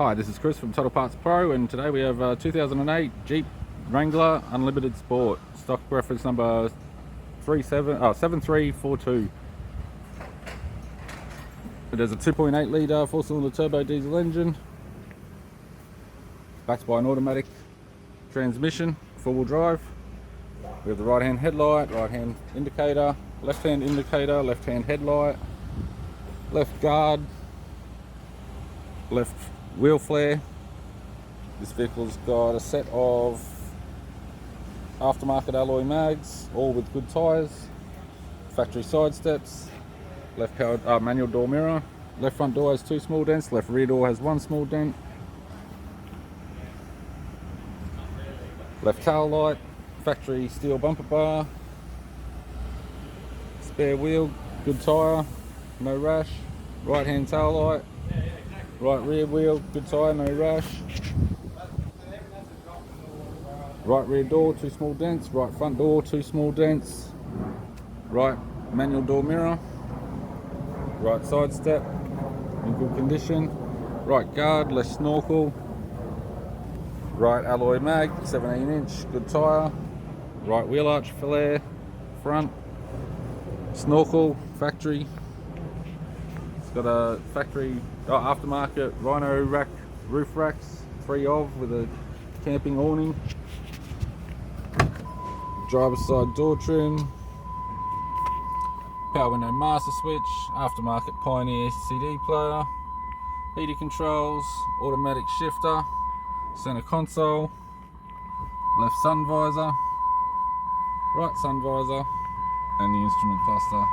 Hi, this is Chris from Total Parts Pro, and today we have 2008 Jeep Wrangler Unlimited Sport, stock reference number 7342. It has a 2.8 litre 4-cylinder turbo diesel engine, backed by an automatic transmission, four-wheel drive. We have the right-hand headlight, right-hand indicator, left-hand indicator, left-hand headlight, left guard, left wheel flare. This vehicle's got a set of aftermarket alloy mags, all with good tyres, factory side steps, left powered manual door mirror, left front door has 2 small dents, left rear door has 1 small dent, left tail light, factory steel bumper bar, spare wheel, good tyre, no rash, right hand tail light, right rear wheel, good tyre, no rash, right rear door, 2 small dents, right front door, 2 small dents, right manual door mirror, right side step in good condition, right guard, left snorkel, right alloy mag, 17-inch, good tyre, right wheel arch flare, front, snorkel, factory. It's got a factory aftermarket Rhino rack roof racks, 3 of, with a camping awning, driver's side door trim, power window master switch, aftermarket Pioneer CD player, heater controls, automatic shifter, center console, left sun visor, right sun visor, and the instrument cluster.